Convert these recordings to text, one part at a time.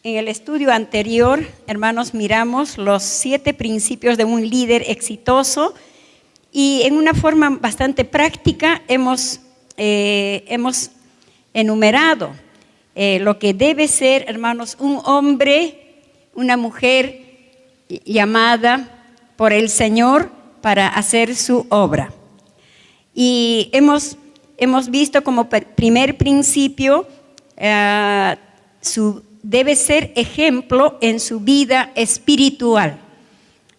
En el estudio anterior, hermanos, miramos los 7 principios de un líder exitoso y en una forma bastante práctica hemos enumerado lo que debe ser, hermanos, un hombre, una mujer llamada por el Señor para hacer su obra. Y hemos visto como primer principio debe ser ejemplo en su vida espiritual.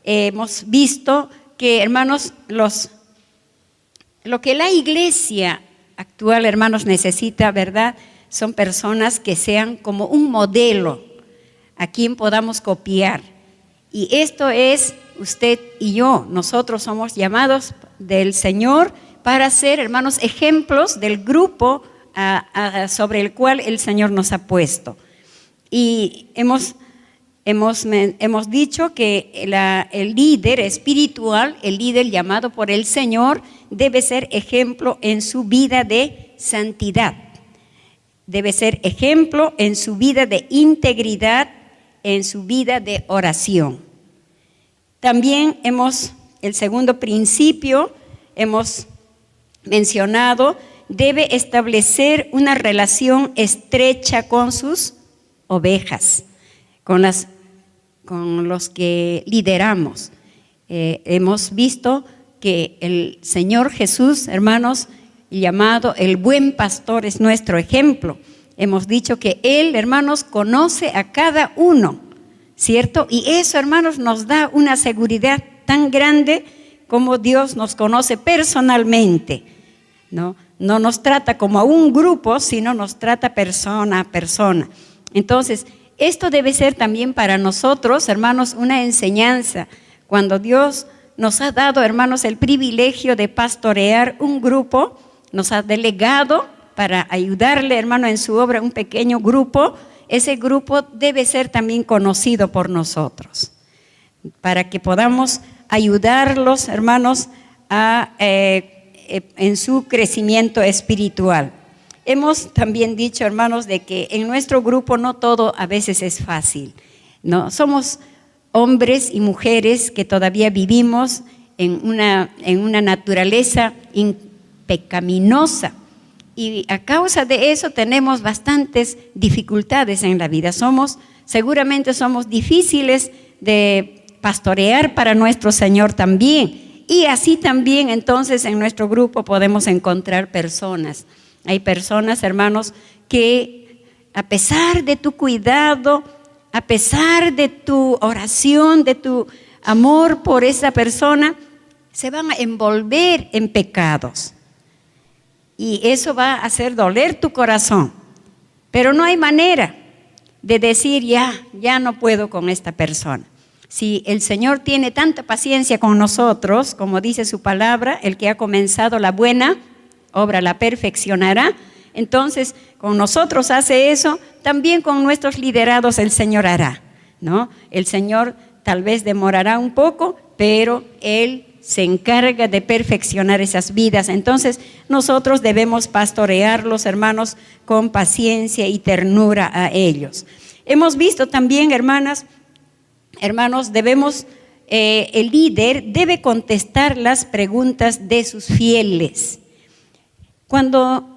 Hemos visto que, hermanos, lo que la iglesia actual, hermanos, necesita, ¿verdad? Son personas que sean como un modelo a quien podamos copiar. Y esto es usted y yo. Nosotros somos llamados del Señor para ser, hermanos, ejemplos del grupo sobre el cual el Señor nos ha puesto. Y hemos dicho que el líder espiritual, el líder llamado por el Señor, debe ser ejemplo en su vida de santidad. Debe ser ejemplo en su vida de integridad, en su vida de oración. También el segundo principio, hemos mencionado, debe establecer una relación estrecha con sus ovejas, con los que lideramos. Hemos visto que el Señor Jesús, hermanos, llamado el buen pastor, es nuestro ejemplo. Hemos dicho que Él, hermanos, conoce a cada uno, ¿cierto? Y eso, hermanos, nos da una seguridad tan grande como Dios nos conoce personalmente, ¿no? No nos trata como a un grupo, sino nos trata persona a persona. Entonces, esto debe ser también para nosotros, hermanos, una enseñanza. Cuando Dios nos ha dado, hermanos, el privilegio de pastorear un grupo, nos ha delegado para ayudarle, hermano, en su obra, un pequeño grupo. Ese grupo debe ser también conocido por nosotros, para que podamos ayudarlos, hermanos, en su crecimiento espiritual. Hemos también dicho, hermanos, de que en nuestro grupo no todo a veces es fácil, ¿no? Somos hombres y mujeres que todavía vivimos en una naturaleza pecaminosa y a causa de eso tenemos bastantes dificultades en la vida. Seguramente somos difíciles de pastorear para nuestro Señor también, y así también entonces en nuestro grupo podemos encontrar personas. Hay personas, hermanos, que a pesar de tu cuidado, a pesar de tu oración, de tu amor por esa persona, se van a envolver en pecados. Y eso va a hacer doler tu corazón. Pero no hay manera de decir, ya no puedo con esta persona. Si el Señor tiene tanta paciencia con nosotros, como dice su palabra, el que ha comenzado la buena obra la perfeccionará. Entonces, con nosotros hace eso, también con nuestros liderados el Señor hará, ¿no? El Señor tal vez demorará un poco, pero Él se encarga de perfeccionar esas vidas. Entonces, nosotros debemos pastorearlos, hermanos, con paciencia y ternura a ellos. Hemos visto también, hermanos, el líder debe contestar las preguntas de sus fieles. Cuando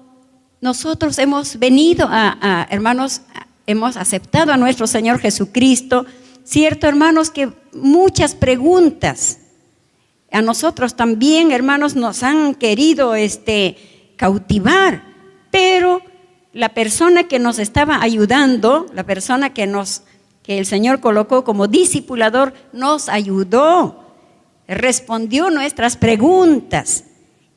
nosotros hemos venido hermanos, hemos aceptado a nuestro Señor Jesucristo, cierto, hermanos, que muchas preguntas a nosotros también, hermanos, nos han querido cautivar, pero la persona que nos estaba ayudando, la persona que el Señor colocó como discipulador, nos ayudó, respondió nuestras preguntas.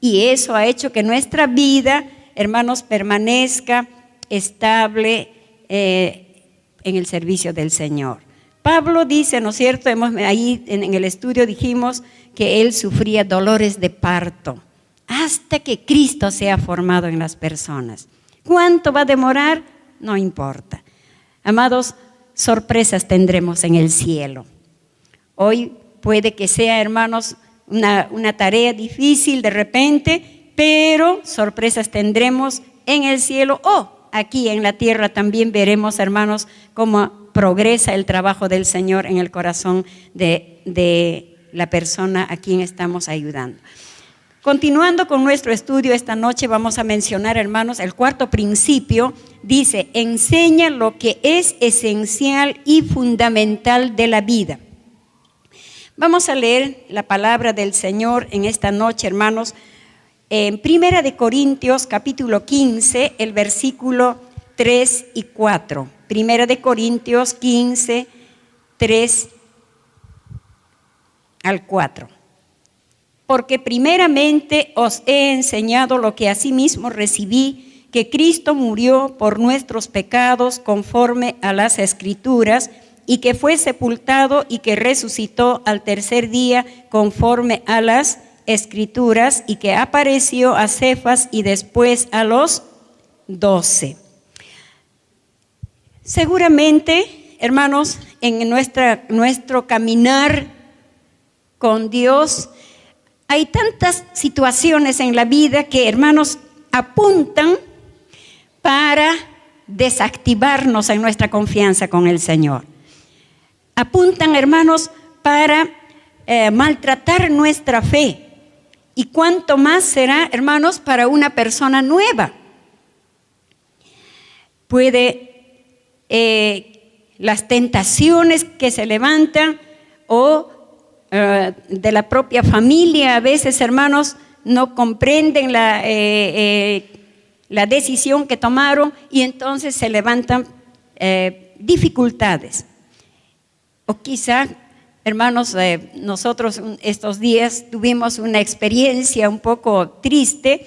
Y eso ha hecho que nuestra vida, hermanos, permanezca estable en el servicio del Señor. Pablo dice, ¿no es cierto? Ahí en el estudio dijimos que él sufría dolores de parto hasta que Cristo sea formado en las personas. ¿Cuánto va a demorar? No importa. Amados, sorpresas tendremos en el cielo. Hoy puede que sea, hermanos, una tarea difícil de repente, pero sorpresas tendremos en el cielo o aquí en la tierra también veremos, hermanos, cómo progresa el trabajo del Señor en el corazón de la persona a quien estamos ayudando. Continuando con nuestro estudio esta noche, vamos a mencionar, hermanos, el cuarto principio. Dice: enseña lo que es esencial y fundamental de la vida. Vamos a leer la palabra del Señor en esta noche, hermanos, en 1 de Corintios, capítulo 15, el versículo 3 y 4. 1 de Corintios 15, 3 al 4. Porque primeramente os he enseñado lo que asimismo recibí, que Cristo murió por nuestros pecados conforme a las Escrituras, y que fue sepultado y que resucitó al tercer día conforme a las Escrituras, y que apareció a Cefas y después a los 12. Seguramente, hermanos, en nuestro caminar con Dios, hay tantas situaciones en la vida que, hermanos, apuntan para desactivarnos en nuestra confianza con el Señor. Apuntan, hermanos, para maltratar nuestra fe. Y cuánto más será, hermanos, para una persona nueva. Las tentaciones que se levantan o de la propia familia, a veces, hermanos, no comprenden la decisión que tomaron y entonces se levantan dificultades. O quizá, hermanos, nosotros estos días tuvimos una experiencia un poco triste,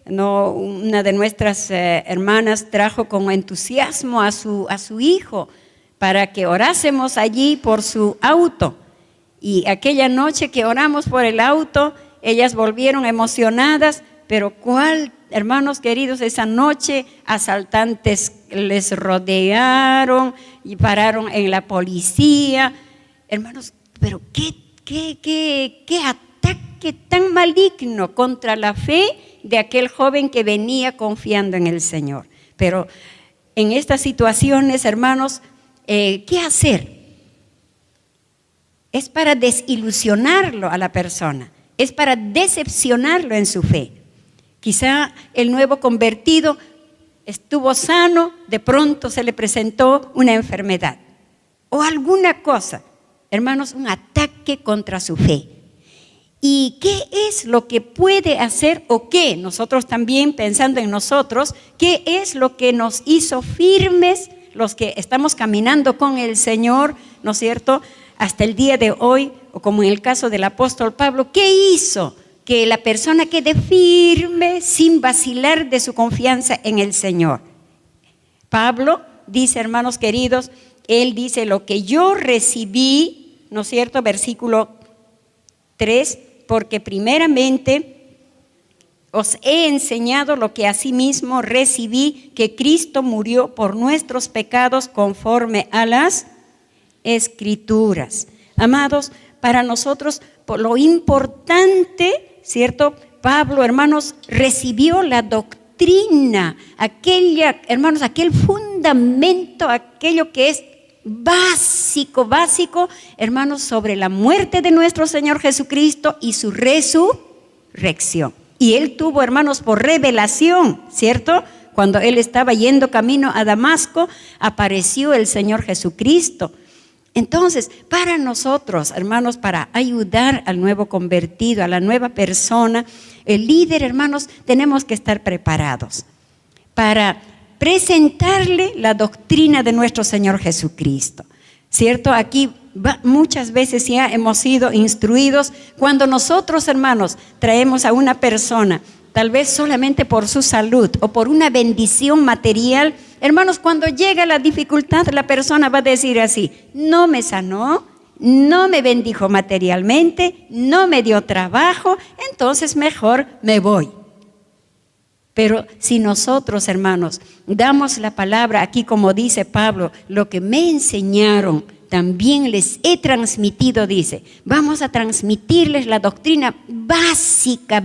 ¿no? Una de nuestras hermanas trajo con entusiasmo a su hijo para que orásemos allí por su auto. Y aquella noche que oramos por el auto, ellas volvieron emocionadas, pero ¿cuál, hermanos queridos? Esa noche asaltantes les rodearon y pararon en la policía. Hermanos, pero qué ataque tan maligno contra la fe de aquel joven que venía confiando en el Señor. Pero en estas situaciones, hermanos, ¿qué hacer? Es para desilusionarlo a la persona, es para decepcionarlo en su fe. Quizá el nuevo convertido estuvo sano, de pronto se le presentó una enfermedad o alguna cosa, hermanos, un ataque contra su fe. ¿Y qué es lo que puede hacer o qué? Nosotros también, pensando en nosotros, ¿qué es lo que nos hizo firmes, los que estamos caminando con el Señor, ¿no es cierto?, hasta el día de hoy, o como en el caso del apóstol Pablo, ¿qué hizo que la persona quede firme sin vacilar de su confianza en el Señor? Pablo dice, hermanos queridos, él dice: lo que yo recibí, ¿no es cierto?, versículo 3, porque primeramente os he enseñado lo que asimismo recibí, que Cristo murió por nuestros pecados conforme a las Escrituras. Amados, para nosotros, por lo importante, ¿cierto? Pablo, hermanos, recibió la doctrina, hermanos, aquel fundamento, aquello que es básico, hermanos, sobre la muerte de nuestro Señor Jesucristo y su resurrección. Y él tuvo, hermanos, por revelación, ¿cierto? Cuando él estaba yendo camino a Damasco, apareció el Señor Jesucristo. Entonces, para nosotros, hermanos, para ayudar al nuevo convertido, a la nueva persona, el líder, hermanos, tenemos que estar preparados para presentarle la doctrina de nuestro Señor Jesucristo, ¿cierto? Aquí muchas veces ya hemos sido instruidos cuando nosotros, hermanos, traemos a una persona, tal vez solamente por su salud o por una bendición material. Hermanos, cuando llega la dificultad, la persona va a decir así: no me sanó, no me bendijo materialmente, no me dio trabajo, entonces mejor me voy. Pero si nosotros, hermanos, damos la palabra aquí, como dice Pablo, lo que me enseñaron, también les he transmitido, dice. Vamos a transmitirles la doctrina básica,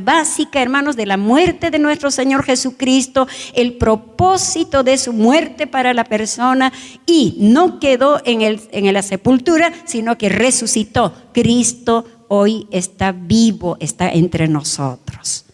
hermanos, de la muerte de nuestro Señor Jesucristo, el propósito de su muerte para la persona, y no quedó en la sepultura, sino que resucitó. Cristo hoy está vivo, está entre nosotros.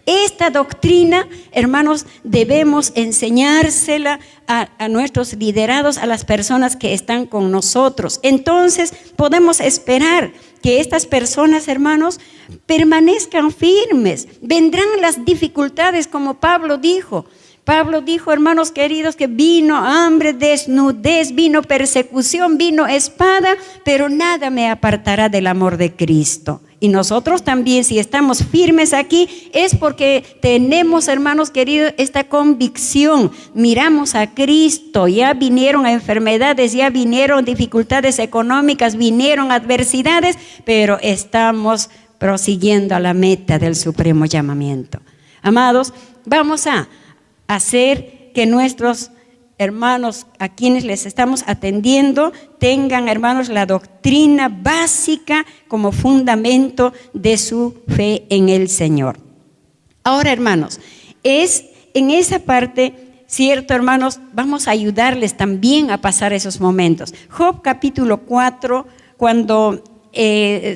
Esta doctrina, hermanos, debemos enseñársela a nuestros liderados, a las personas que están con nosotros. Entonces, podemos esperar que estas personas, hermanos, permanezcan firmes. Vendrán las dificultades, como Pablo dijo. Pablo dijo, hermanos queridos, que vino hambre, desnudez, vino persecución, vino espada, pero nada me apartará del amor de Cristo. Y nosotros también, si estamos firmes aquí, es porque tenemos, hermanos queridos, esta convicción. Miramos a Cristo, ya vinieron enfermedades, ya vinieron dificultades económicas, vinieron adversidades, pero estamos prosiguiendo a la meta del supremo llamamiento. Amados, vamos a hacer que nuestros hermanos a quienes les estamos atendiendo tengan, hermanos, la doctrina básica como fundamento de su fe en el Señor. Ahora, hermanos, es en esa parte, cierto, hermanos, vamos a ayudarles también a pasar esos momentos. Job capítulo 4, cuando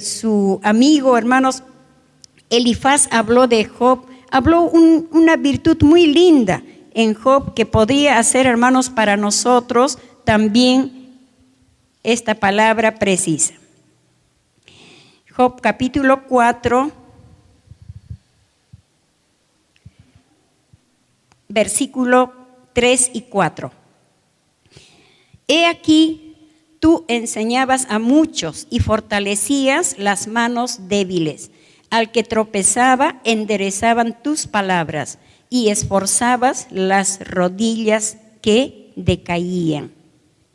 su amigo, hermanos, Elifaz habló de Job, habló una virtud muy linda en Job que podría hacer, hermanos, para nosotros también esta palabra precisa. Job capítulo 4, versículo 3 y 4. He aquí, tú enseñabas a muchos y fortalecías las manos débiles. Al que tropezaba, enderezaban tus palabras y esforzabas las rodillas que decaían.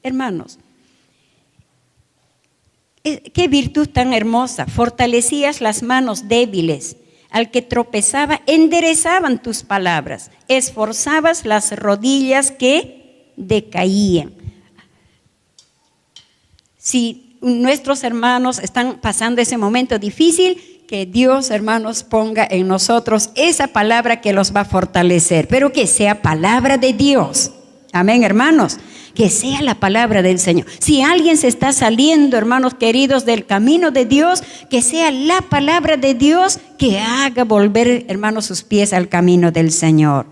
Hermanos, qué virtud tan hermosa. Fortalecías las manos débiles. Al que tropezaba, enderezaban tus palabras. Esforzabas las rodillas que decaían. Si nuestros hermanos están pasando ese momento difícil, que Dios, hermanos, ponga en nosotros esa palabra que los va a fortalecer, pero que sea palabra de Dios. Amén, hermanos. Que sea la palabra del Señor. Si alguien se está saliendo, hermanos queridos, del camino de Dios, que sea la palabra de Dios que haga volver, hermanos, sus pies al camino del Señor.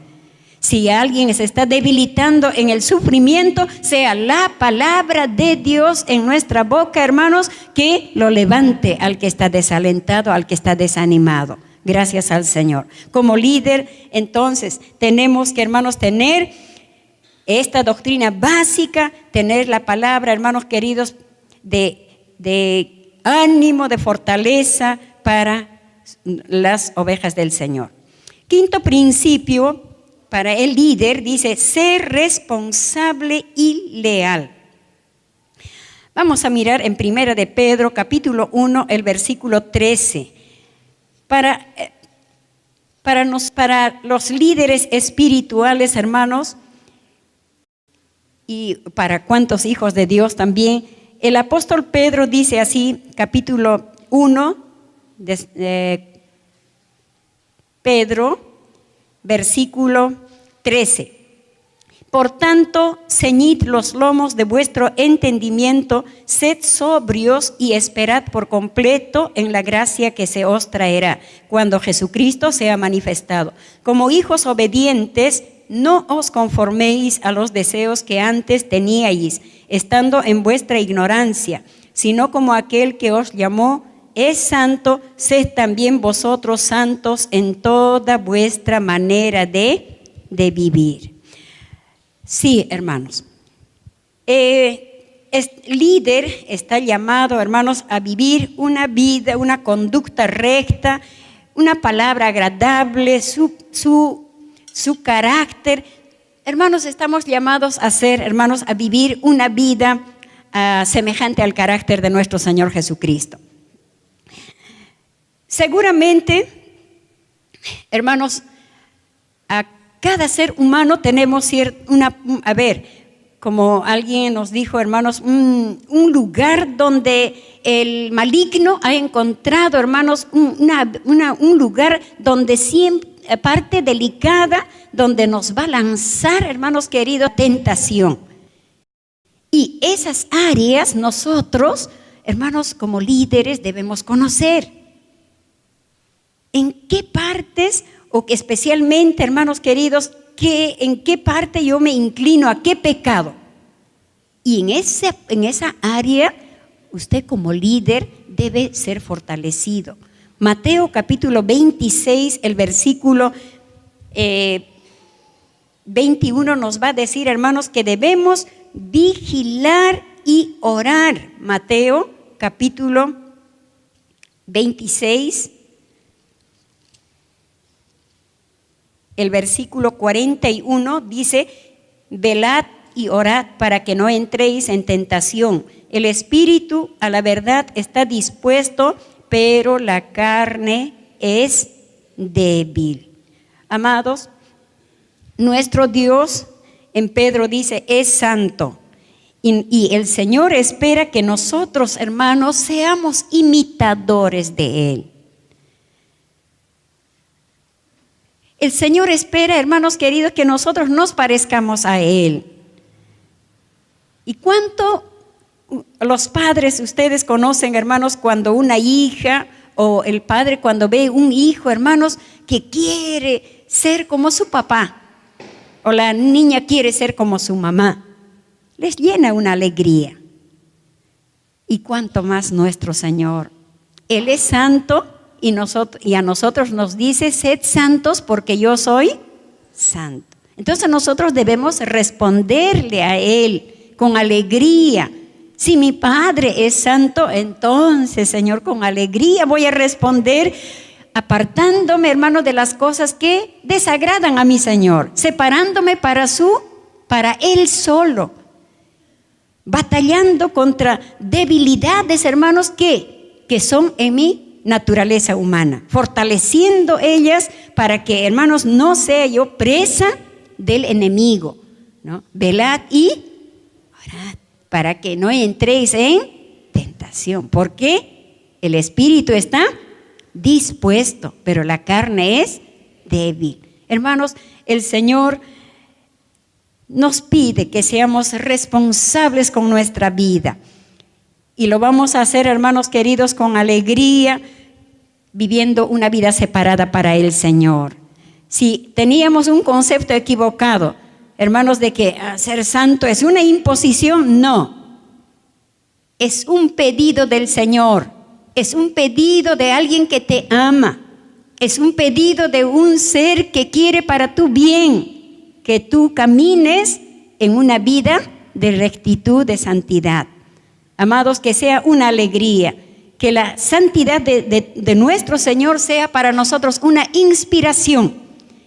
Si alguien se está debilitando en el sufrimiento, sea la palabra de Dios en nuestra boca, hermanos, que lo levante al que está desalentado, al que está desanimado. Gracias al Señor. Como líder, entonces, tenemos que, hermanos, tener esta doctrina básica, tener la palabra, hermanos queridos, de ánimo, de fortaleza para las ovejas del Señor. Quinto principio para el líder, dice, ser responsable y leal. Vamos a mirar en Primera de Pedro, capítulo 1, el versículo 13. Para los líderes espirituales, hermanos, y para cuantos hijos de Dios también, el apóstol Pedro dice así, capítulo 1 de Pedro, versículo 13. Por tanto, ceñid los lomos de vuestro entendimiento, sed sobrios y esperad por completo en la gracia que se os traerá, cuando Jesucristo sea manifestado. Como hijos obedientes, no os conforméis a los deseos que antes teníais, estando en vuestra ignorancia, sino como aquel que os llamó es santo, sed también vosotros santos en toda vuestra manera de vivir. Sí, hermanos. Líder está llamado, hermanos, a vivir una vida, una conducta recta, una palabra agradable, su carácter. Hermanos, estamos llamados a ser, hermanos, a vivir una vida semejante al carácter de nuestro Señor Jesucristo. Seguramente, hermanos, cada ser humano tenemos como alguien nos dijo, hermanos, un lugar donde el maligno ha encontrado, hermanos, un lugar donde siempre, parte delicada, donde nos va a lanzar, hermanos queridos, tentación. Y esas áreas nosotros, hermanos, como líderes debemos conocer. ¿En qué partes, o especialmente, hermanos queridos, en qué parte yo me inclino, a qué pecado? Y en esa área, usted como líder debe ser fortalecido. Mateo capítulo 26, el versículo 21 nos va a decir, hermanos, que debemos vigilar y orar. Mateo capítulo 26, el versículo 41 dice: velad y orad para que no entréis en tentación. El espíritu a la verdad está dispuesto, pero la carne es débil. Amados, nuestro Dios, en Pedro dice, es santo. Y el Señor espera que nosotros, hermanos, seamos imitadores de Él. El Señor espera, hermanos queridos, que nosotros nos parezcamos a Él. ¿Y cuánto los padres, ustedes conocen, hermanos, cuando una hija o el padre cuando ve un hijo, hermanos, que quiere ser como su papá, o la niña quiere ser como su mamá? Les llena una alegría. Y cuánto más nuestro Señor. Él es santo y a nosotros nos dice, sed santos porque yo soy santo. Entonces nosotros debemos responderle a Él con alegría. Si mi Padre es santo, entonces, Señor, con alegría voy a responder, apartándome, hermanos, de las cosas que desagradan a mi Señor, separándome para Él solo, batallando contra debilidades, hermanos, que son en mi naturaleza humana, fortaleciendo ellas para que, hermanos, no sea yo presa del enemigo, ¿no? Velad y orad para que no entréis en tentación, porque el espíritu está dispuesto, pero la carne es débil. Hermanos, el Señor nos pide que seamos responsables con nuestra vida. Y lo vamos a hacer, hermanos queridos, con alegría, viviendo una vida separada para el Señor. Si teníamos un concepto equivocado, hermanos, de que ser santo es una imposición, no. Es un pedido del Señor. Es un pedido de alguien que te ama. Es un pedido de un ser que quiere para tu bien, que tú camines en una vida de rectitud, de santidad. Amados, que sea una alegría, que la santidad de nuestro Señor sea para nosotros una inspiración.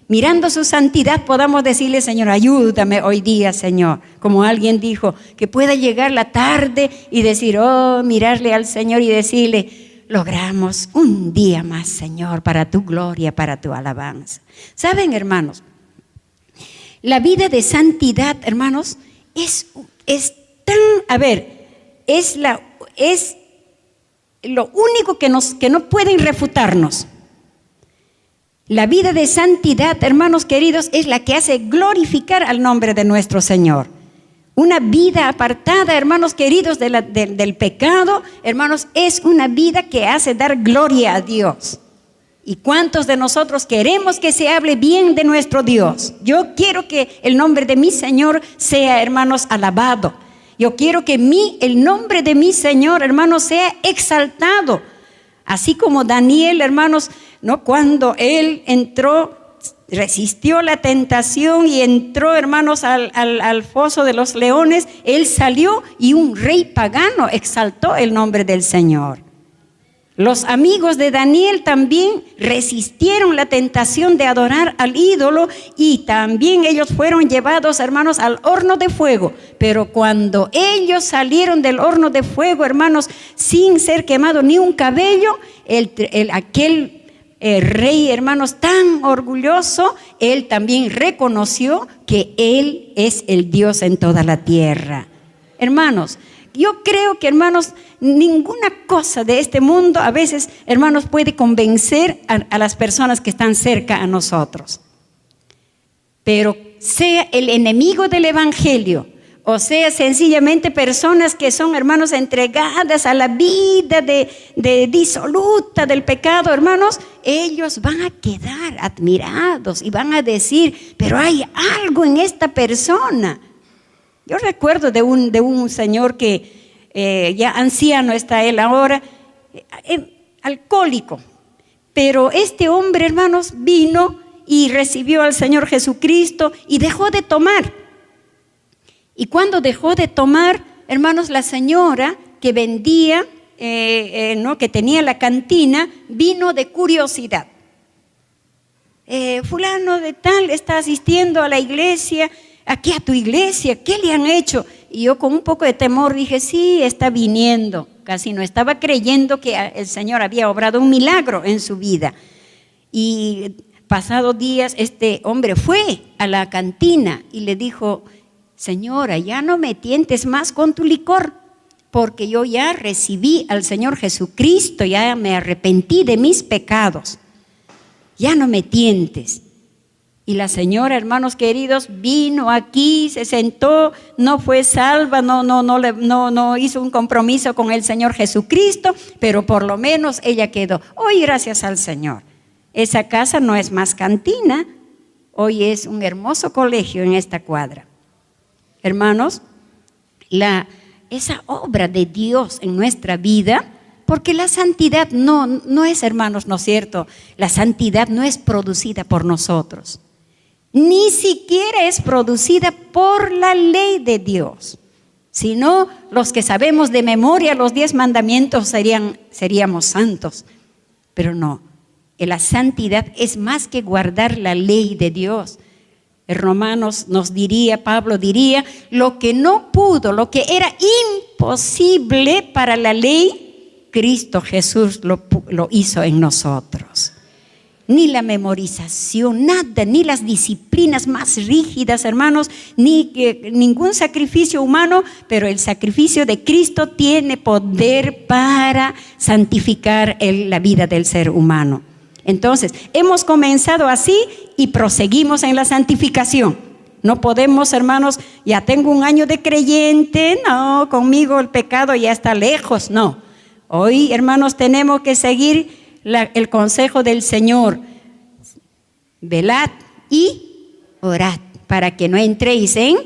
Mirando su santidad podamos decirle, Señor, ayúdame hoy día, Señor. Como alguien dijo, que pueda llegar la tarde y decir, mirarle al Señor y decirle, logramos un día más, Señor, para tu gloria, para tu alabanza. ¿Saben, hermanos? La vida de santidad, hermanos, es lo único que no pueden refutarnos. La vida de santidad, hermanos queridos, es la que hace glorificar al nombre de nuestro Señor. Una vida apartada, hermanos queridos, del pecado, hermanos, es una vida que hace dar gloria a Dios. ¿Y cuántos de nosotros queremos que se hable bien de nuestro Dios? Yo quiero que el nombre de mi Señor sea, hermanos, alabado. Yo quiero que el nombre de mi Señor, hermanos, sea exaltado. Así como Daniel, hermanos, ¿no? Cuando él entró, resistió la tentación y entró, hermanos, al foso de los leones, él salió y un rey pagano exaltó el nombre del Señor. Los amigos de Daniel también resistieron la tentación de adorar al ídolo y también ellos fueron llevados, hermanos, al horno de fuego. Pero cuando ellos salieron del horno de fuego, hermanos, sin ser quemado ni un cabello, aquel rey, hermanos, tan orgulloso, él también reconoció que él es el Dios en toda la tierra. Hermanos, yo creo que, hermanos, ninguna cosa de este mundo a veces, hermanos, puede convencer a las personas que están cerca a nosotros. Pero sea el enemigo del evangelio, o sea sencillamente personas que son, hermanos, entregadas a la vida de disoluta del pecado, hermanos, ellos van a quedar admirados y van a decir, pero hay algo en esta persona. Yo recuerdo de un señor que ya anciano está él ahora, alcohólico, pero este hombre, hermanos, vino y recibió al Señor Jesucristo y dejó de tomar. Y cuando dejó de tomar, hermanos, la señora que vendía, que tenía la cantina, vino de curiosidad. Fulano de tal está asistiendo a la iglesia, aquí a tu iglesia, ¿qué le han hecho? Y yo con un poco de temor dije, sí, está viniendo. Casi no estaba creyendo que el Señor había obrado un milagro en su vida. Y pasados días, este hombre fue a la cantina y le dijo, señora, ya no me tientes más con tu licor, porque yo ya recibí al Señor Jesucristo, ya me arrepentí de mis pecados, ya no me tientes. Y la señora, hermanos queridos, vino aquí, se sentó, no fue salva, no hizo un compromiso con el Señor Jesucristo, pero por lo menos ella quedó. Hoy, gracias al Señor, esa casa no es más cantina, hoy es un hermoso colegio en esta cuadra. Hermanos, esa obra de Dios en nuestra vida, porque la santidad no es, hermanos, ¿no es cierto? La santidad no es producida por nosotros, ni siquiera es producida por la ley de Dios, sino los que sabemos de memoria los 10 mandamientos seríamos santos, pero no, la santidad es más que guardar la ley de Dios. Romanos nos diría, Pablo diría, lo que no pudo, lo que era imposible para la ley, Cristo Jesús lo hizo en nosotros. Ni la memorización, nada, ni las disciplinas más rígidas, hermanos, ni ningún sacrificio humano, pero el sacrificio de Cristo tiene poder para santificar la vida del ser humano. Entonces, hemos comenzado así y proseguimos en la santificación. No podemos, hermanos, ya tengo un año de creyente, no, conmigo el pecado ya está lejos, no. Hoy, hermanos, tenemos que seguir el consejo del Señor. Velad y orad para que no entréis en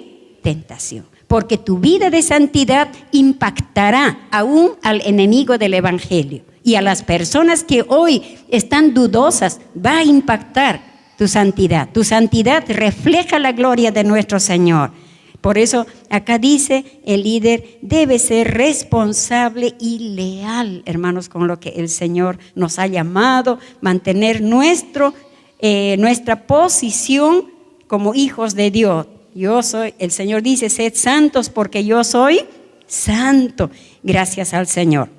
tentación. Porque tu vida de santidad impactará aún al enemigo del evangelio. Y a las personas que hoy están dudosas, va a impactar tu santidad. Tu santidad refleja la gloria de nuestro Señor. Por eso acá dice, el líder debe ser responsable y leal, hermanos, con lo que el Señor nos ha llamado, mantener nuestra posición como hijos de Dios. El Señor dice, sed santos porque yo soy santo. Gracias al Señor.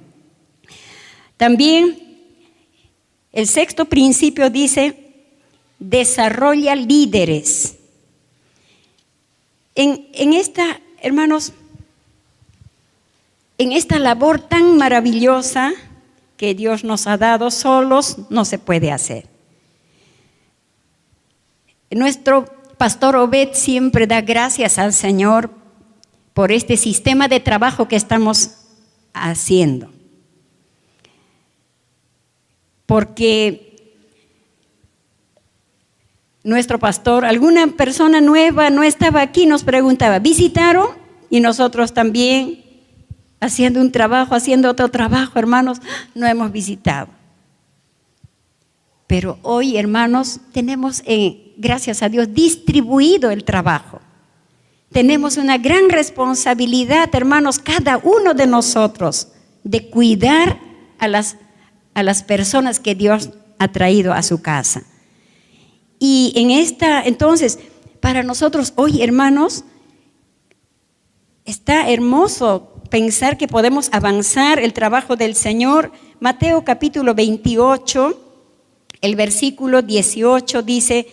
También el 6º principio dice, desarrolla líderes. En esta, hermanos, en esta labor tan maravillosa que Dios nos ha dado, solos no se puede hacer. Nuestro pastor Obed siempre da gracias al Señor por este sistema de trabajo que estamos haciendo. Porque nuestro pastor, alguna persona nueva no estaba aquí, nos preguntaba, ¿visitaron? Y nosotros también, haciendo un trabajo, haciendo otro trabajo, hermanos, no hemos visitado. Pero hoy, hermanos, tenemos, gracias a Dios, distribuido el trabajo. Tenemos una gran responsabilidad, hermanos, cada uno de nosotros, de cuidar a las personas que Dios ha traído a su casa. Y entonces, para nosotros hoy, hermanos, está hermoso pensar que podemos avanzar el trabajo del Señor. Mateo capítulo 28, el versículo 18 dice: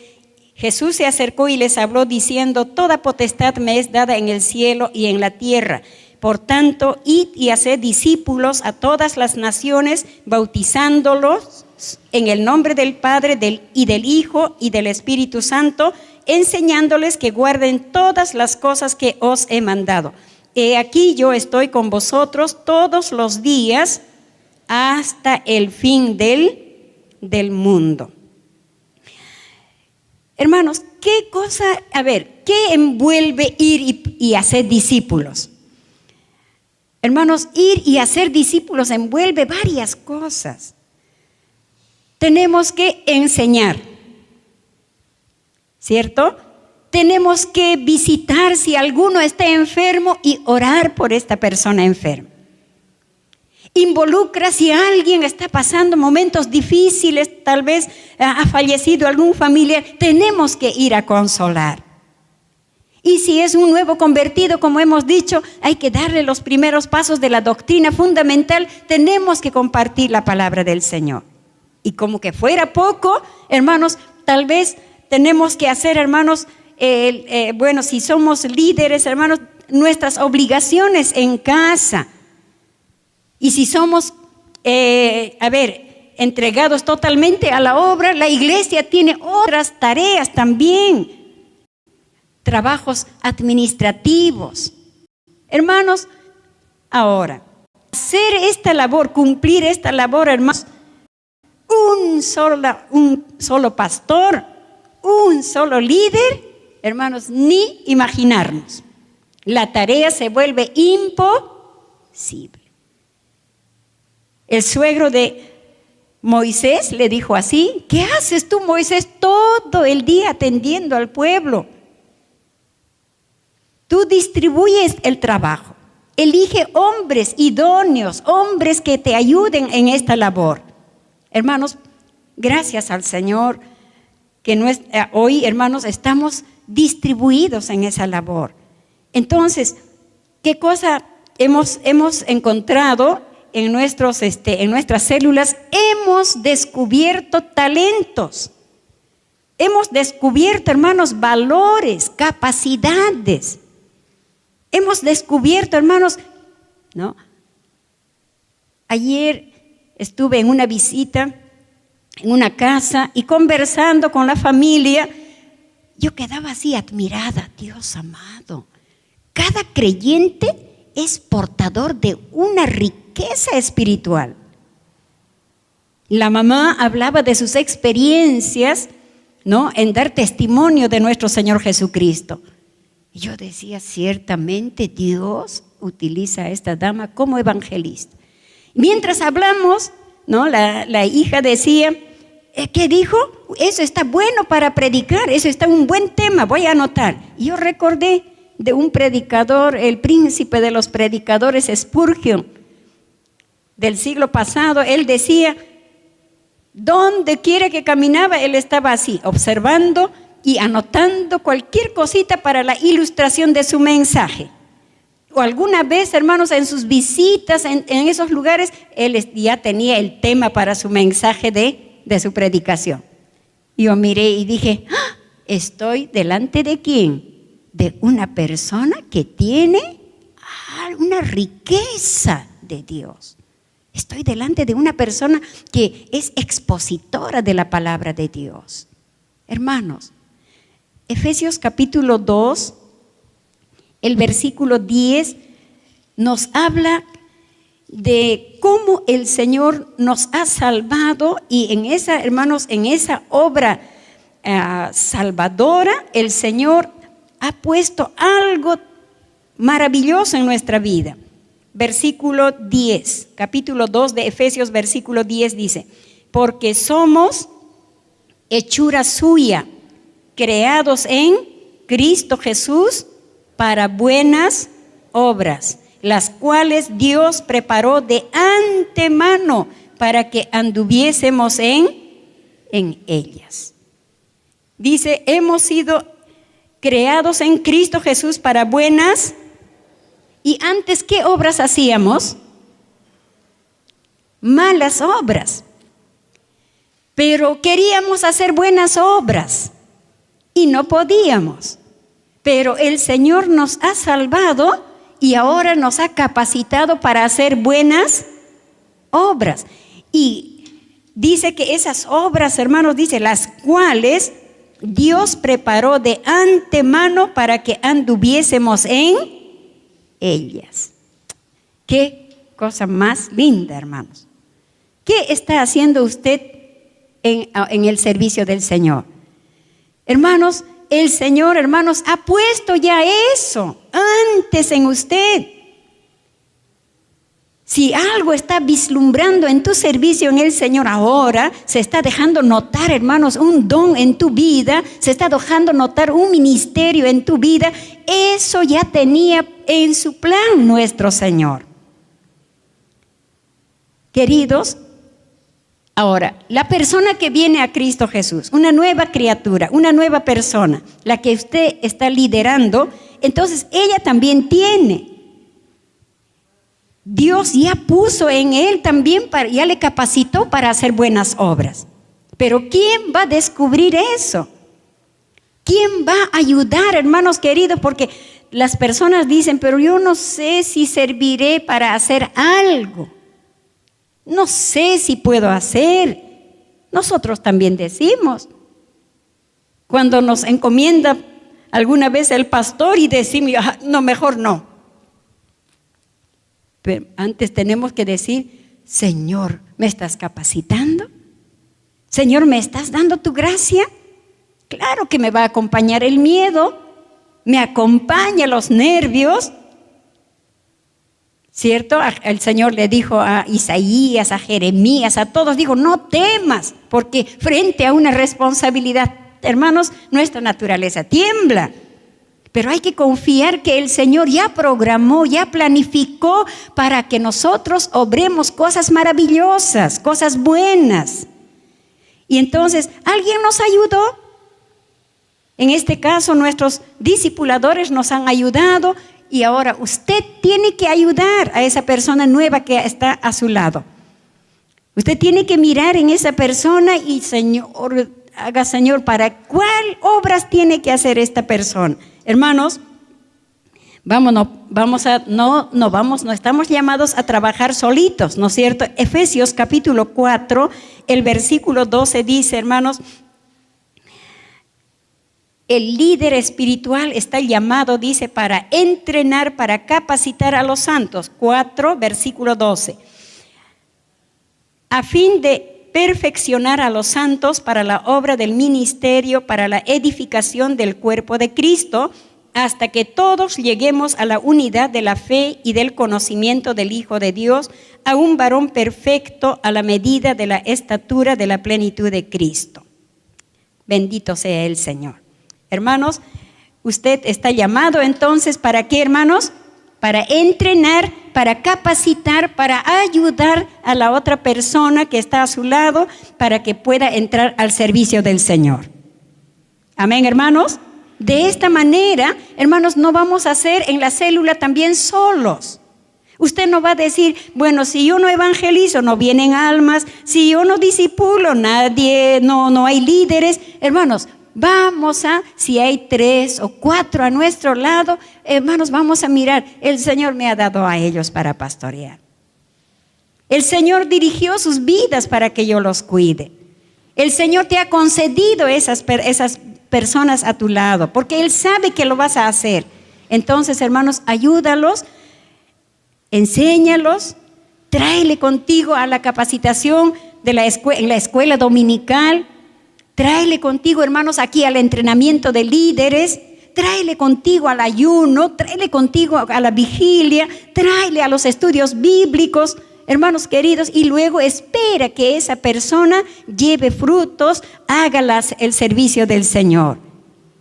Jesús se acercó y les habló diciendo: toda potestad me es dada en el cielo y en la tierra. Por tanto, id y haced discípulos a todas las naciones, bautizándolos en el nombre del Padre y del Hijo y del Espíritu Santo, enseñándoles que guarden todas las cosas que os he mandado. He aquí yo estoy con vosotros todos los días hasta el fin del mundo. Hermanos, ¿qué envuelve ir y hacer discípulos? Hermanos, ir y hacer discípulos envuelve varias cosas. Tenemos que enseñar, ¿cierto? Tenemos que visitar si alguno está enfermo y orar por esta persona enferma. Involucra si alguien está pasando momentos difíciles, tal vez ha fallecido algún familiar, tenemos que ir a consolar. Y si es un nuevo convertido, como hemos dicho, hay que darle los primeros pasos de la doctrina fundamental, tenemos que compartir la palabra del Señor. Y como que fuera poco, hermanos, tal vez tenemos que hacer, hermanos, si somos líderes, hermanos, nuestras obligaciones en casa. Y si somos, entregados totalmente a la obra, la iglesia tiene otras tareas también. Trabajos administrativos. Hermanos, ahora, hacer esta labor, cumplir esta labor, hermanos, un solo pastor, un solo líder, hermanos, ni imaginarnos. La tarea se vuelve imposible. El suegro de Moisés le dijo así: ¿qué haces tú, Moisés, todo el día atendiendo al pueblo? Tú distribuyes el trabajo, elige hombres idóneos, hombres que te ayuden en esta labor. Hermanos, gracias al Señor que hoy, hermanos, estamos distribuidos en esa labor. Entonces, ¿qué cosa hemos encontrado en nuestras células? Hemos descubierto talentos. Hemos descubierto, hermanos, valores, capacidades. Hemos descubierto, hermanos, ¿no? Ayer estuve en una visita, en una casa, y conversando con la familia, yo quedaba así admirada. Dios amado, cada creyente es portador de una riqueza espiritual. La mamá hablaba de sus experiencias, ¿no?, en dar testimonio de nuestro Señor Jesucristo. Y yo decía, ciertamente Dios utiliza a esta dama como evangelista. Mientras hablamos, ¿no?, la hija decía, ¿qué dijo? Eso está bueno para predicar, eso está un buen tema, voy a anotar. Y yo recordé de un predicador, el príncipe de los predicadores, Spurgeon, del siglo pasado. Él decía, donde quiera que caminaba, él estaba así, observando y anotando cualquier cosita para la ilustración de su mensaje. O alguna vez, hermanos, en sus visitas en esos lugares, él ya tenía el tema para su mensaje de su predicación. Yo miré y dije, ¿estoy delante de quién? De una persona que tiene una riqueza de Dios. Estoy delante de una persona que es expositora de la palabra de Dios. Hermanos, Efesios capítulo 2, el versículo 10 nos habla de cómo el Señor nos ha salvado, y en esa, hermanos, en esa obra salvadora, el Señor ha puesto algo maravilloso en nuestra vida. Versículo 10, capítulo 2 de Efesios, versículo 10 dice: porque somos hechura suya, creados en Cristo Jesús para buenas obras, las cuales Dios preparó de antemano para que anduviésemos en ellas. Dice, hemos sido creados en Cristo Jesús para buenas. ¿Y antes qué obras hacíamos? Malas obras. pero queríamos hacer buenas obras y no podíamos. Pero el Señor nos ha salvado y ahora nos ha capacitado para hacer buenas obras. Y dice que esas obras, hermanos, dice, las cuales Dios preparó de antemano para que anduviésemos en ellas. Qué cosa más linda, hermanos. ¿Qué está haciendo usted en el servicio del Señor? Hermanos, el Señor, hermanos, ha puesto ya eso antes en usted. Si algo está vislumbrando en tu servicio en el Señor ahora, se está dejando notar, hermanos, un don en tu vida, se está dejando notar un ministerio en tu vida, eso ya tenía en su plan nuestro Señor. Queridos, ahora, la persona que viene a Cristo Jesús, una nueva criatura, una nueva persona, la que usted está liderando, entonces ella también tiene. Dios ya puso en él también, ya le capacitó para hacer buenas obras. Pero ¿quién va a descubrir eso? ¿Quién va a ayudar, hermanos queridos? Porque las personas dicen, pero yo no sé si serviré para hacer algo. No sé si puedo hacer. Nosotros también decimos. Cuando nos encomienda alguna vez el pastor y decimos, no, mejor no. Pero antes tenemos que decir, Señor, ¿me estás capacitando? Señor, ¿me estás dando tu gracia? Claro que me va a acompañar el miedo, me acompaña los nervios. ¿Cierto? El Señor le dijo a Isaías, a Jeremías, a todos, dijo, no temas, porque frente a una responsabilidad, hermanos, nuestra naturaleza tiembla. Pero hay que confiar que el Señor ya programó, ya planificó para que nosotros obremos cosas maravillosas, cosas buenas. Y entonces, ¿alguien nos ayudó? En este caso, nuestros discipuladores nos han ayudado y ahora usted tiene que ayudar a esa persona nueva que está a su lado. Usted tiene que mirar en esa persona y, Señor, haga, Señor, ¿para cuál obras tiene que hacer esta persona? Hermanos, no estamos llamados a trabajar solitos, ¿no es cierto? Efesios capítulo 4, el versículo 12 dice, hermanos, el líder espiritual está llamado, dice, para entrenar, para capacitar a los santos. 4, versículo 12. A fin de perfeccionar a los santos para la obra del ministerio, para la edificación del cuerpo de Cristo, hasta que todos lleguemos a la unidad de la fe y del conocimiento del Hijo de Dios, a un varón perfecto a la medida de la estatura de la plenitud de Cristo. Bendito sea el Señor. Hermanos, usted está llamado entonces, ¿para qué, hermanos? Para entrenar, para capacitar, para ayudar a la otra persona que está a su lado para que pueda entrar al servicio del Señor. Amén, hermanos. De esta manera, hermanos, no vamos a ser en la célula también solos. Usted no va a decir, bueno, si yo no evangelizo, no vienen almas, si yo no discipulo, no hay líderes. Hermanos, si hay 3 o 4 a nuestro lado, hermanos, vamos a mirar, el Señor me ha dado a ellos para pastorear. El Señor dirigió sus vidas para que yo los cuide. El Señor te ha concedido esas personas a tu lado, porque Él sabe que lo vas a hacer. Entonces, hermanos, ayúdalos, enséñalos, tráele contigo a la capacitación en la escuela dominical. Tráele contigo, hermanos, aquí al entrenamiento de líderes, tráele contigo al ayuno, tráele contigo a la vigilia, tráele a los estudios bíblicos, hermanos queridos, y luego espera que esa persona lleve frutos, haga el servicio del Señor.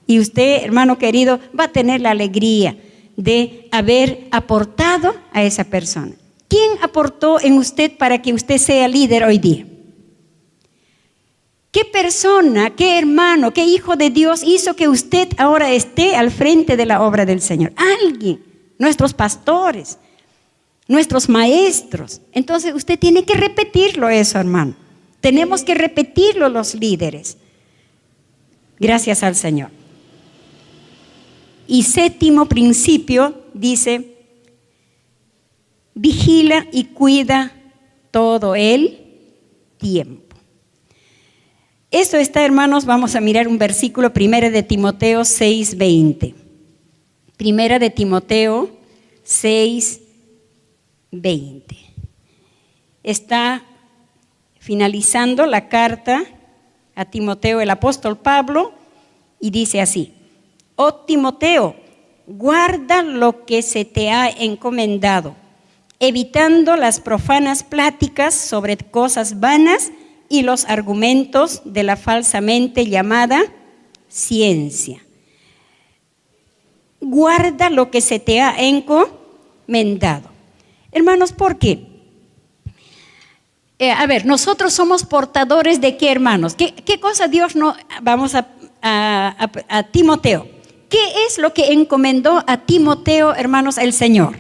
Y usted, hermano querido, va a tener la alegría de haber aportado a esa persona. ¿Quién aportó en usted para que usted sea líder hoy día? ¿Qué persona, qué hermano, qué hijo de Dios hizo que usted ahora esté al frente de la obra del Señor? Alguien, nuestros pastores, nuestros maestros. Entonces usted tiene que repetirlo eso, hermano. Tenemos que repetirlo los líderes. Gracias al Señor. Y séptimo principio dice, vigila y cuida todo el tiempo. Esto está, hermanos, vamos a mirar un versículo, 1 de Timoteo 6:20. 1 de Timoteo 6:20. Está finalizando la carta a Timoteo el apóstol Pablo y dice así: oh Timoteo, guarda lo que se te ha encomendado, evitando las profanas pláticas sobre cosas vanas y los argumentos de la falsamente llamada ciencia. Guarda lo que se te ha encomendado. Hermanos, ¿por qué? Nosotros somos portadores de qué, hermanos. ¿Qué cosa Dios no? Vamos a Timoteo. ¿Qué es lo que encomendó a Timoteo, hermanos, el Señor?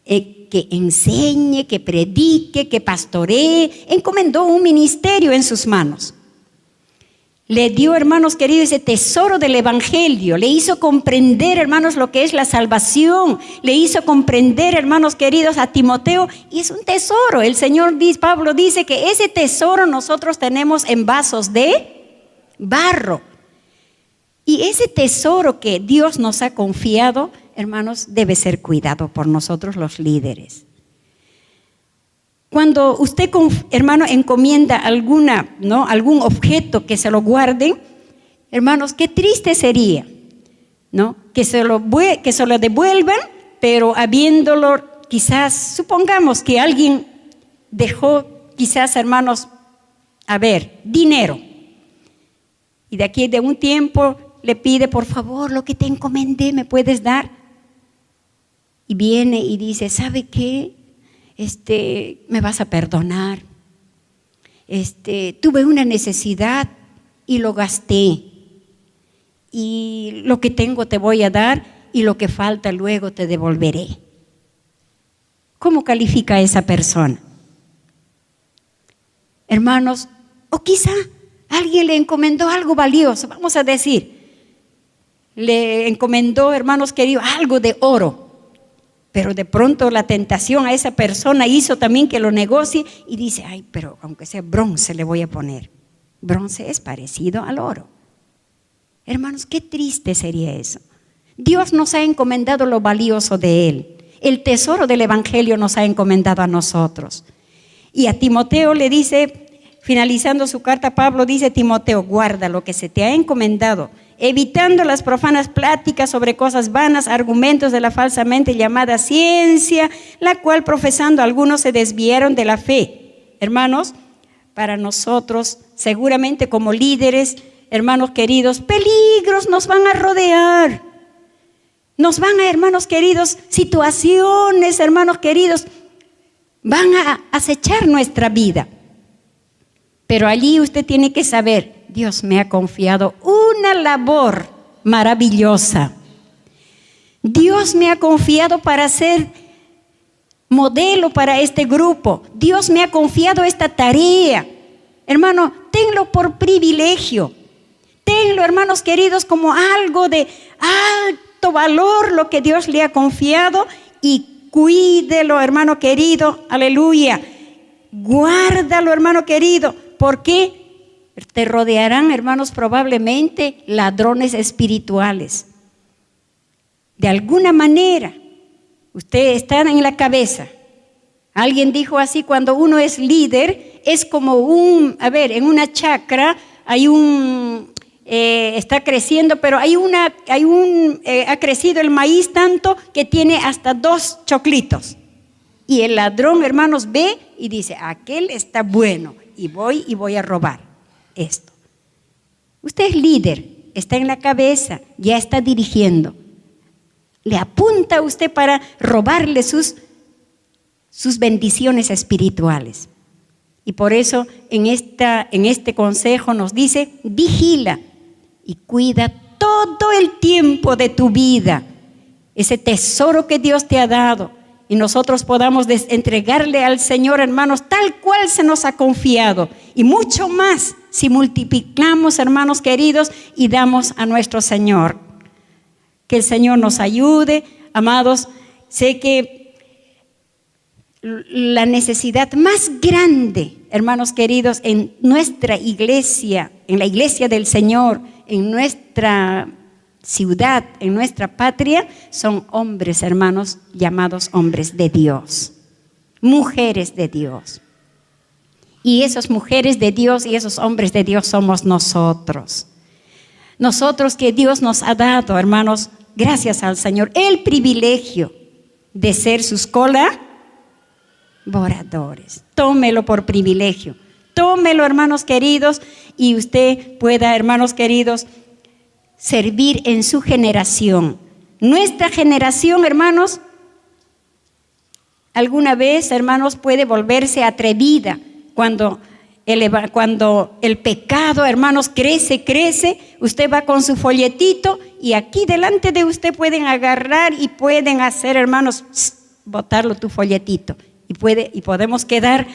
Que enseñe, que predique, que pastoree. Encomendó un ministerio en sus manos. Le dio, hermanos queridos, ese tesoro del evangelio. Le hizo comprender, hermanos, lo que es la salvación. Le hizo comprender, hermanos queridos, a Timoteo. Y es un tesoro. El Señor, Pablo dice que ese tesoro nosotros tenemos en vasos de barro. Y ese tesoro que Dios nos ha confiado, hermanos, debe ser cuidado por nosotros los líderes. Cuando usted, hermano, encomienda algún objeto que se lo guarden, hermanos, qué triste sería, ¿no? Que se lo devuelvan, pero habiéndolo, quizás, supongamos que alguien dejó, quizás, hermanos, dinero. Y de aquí de un tiempo le pide, por favor, lo que te encomendé, ¿me puedes dar? Y viene y dice, ¿sabe qué? Me vas a perdonar. Tuve una necesidad y lo gasté. Y lo que tengo te voy a dar y lo que falta luego te devolveré. ¿Cómo califica a esa persona? Hermanos, o quizá alguien le encomendó algo valioso, vamos a decir. Le encomendó, hermanos queridos, algo de oro. Pero de pronto la tentación a esa persona hizo también que lo negocie y dice, ay, pero aunque sea bronce le voy a poner. Bronce es parecido al oro. Hermanos, qué triste sería eso. Dios nos ha encomendado lo valioso de Él. El tesoro del evangelio nos ha encomendado a nosotros. Y a Timoteo le dice, finalizando su carta, Pablo dice, Timoteo, guarda lo que se te ha encomendado, evitando las profanas pláticas sobre cosas vanas, argumentos de la falsamente llamada ciencia, la cual profesando algunos se desviaron de la fe. Hermanos, para nosotros, seguramente como líderes, hermanos queridos, peligros nos van a rodear. Nos van a, hermanos queridos, situaciones, hermanos queridos, van a acechar nuestra vida. Pero allí usted tiene que saber, Dios me ha confiado una labor maravillosa. Dios me ha confiado para ser modelo para este grupo. Dios me ha confiado esta tarea. Hermano, tenlo por privilegio. Tenlo, hermanos queridos, como algo de alto valor lo que Dios le ha confiado y cuídelo, hermano querido. Aleluya. Guárdalo, hermano querido. ¿Por qué? Te rodearán, hermanos, probablemente ladrones espirituales. De alguna manera, ustedes están en la cabeza. Alguien dijo así, cuando uno es líder, es como en una chacra hay está creciendo, pero ha crecido el maíz tanto que tiene hasta 2 choclitos. Y el ladrón, hermanos, ve y dice, aquel está bueno y voy a robar esto. Usted es líder, está en la cabeza, ya está dirigiendo. Le apunta a usted para robarle sus bendiciones espirituales. Y por eso en este consejo nos dice, vigila y cuida todo el tiempo de tu vida. Ese tesoro que Dios te ha dado, y nosotros podamos entregarle al Señor, hermanos, tal cual se nos ha confiado, y mucho más si multiplicamos, hermanos queridos, y damos a nuestro Señor. Que el Señor nos ayude, amados. Sé que la necesidad más grande, hermanos queridos, en nuestra iglesia, en la iglesia del Señor, en nuestra ciudad, en nuestra patria, son hombres, hermanos, llamados hombres de Dios, mujeres de Dios. Y esas mujeres de Dios y esos hombres de Dios somos nosotros. Nosotros que Dios nos ha dado, hermanos, gracias al Señor, el privilegio de ser sus colaboradores. Tómelo por privilegio. Tómelo, hermanos queridos, y usted pueda, hermanos queridos, servir en su generación. Nuestra generación, hermanos, alguna vez, hermanos, puede volverse atrevida cuando el pecado, hermanos, crece, usted va con su folletito y aquí delante de usted pueden agarrar y pueden hacer, hermanos, botarlo tu folletito y podemos quedar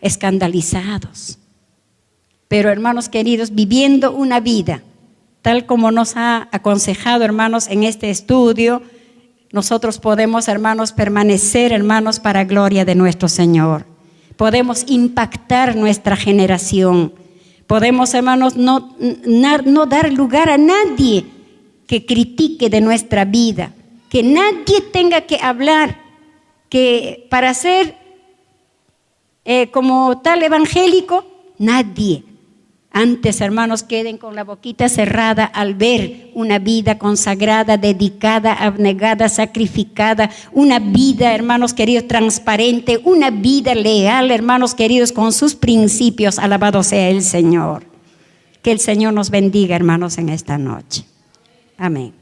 escandalizados. Pero, hermanos queridos, viviendo una vida tal como nos ha aconsejado, hermanos, en este estudio, nosotros podemos, hermanos, permanecer, hermanos, para gloria de nuestro Señor. Podemos impactar nuestra generación. Podemos, hermanos, no dar lugar a nadie que critique de nuestra vida. Que nadie tenga que hablar, que para ser como tal evangélico, nadie. Antes, hermanos, queden con la boquita cerrada al ver una vida consagrada, dedicada, abnegada, sacrificada, una vida, hermanos queridos, transparente, una vida leal, hermanos queridos, con sus principios. Alabado sea el Señor. Que el Señor nos bendiga, hermanos, en esta noche. Amén.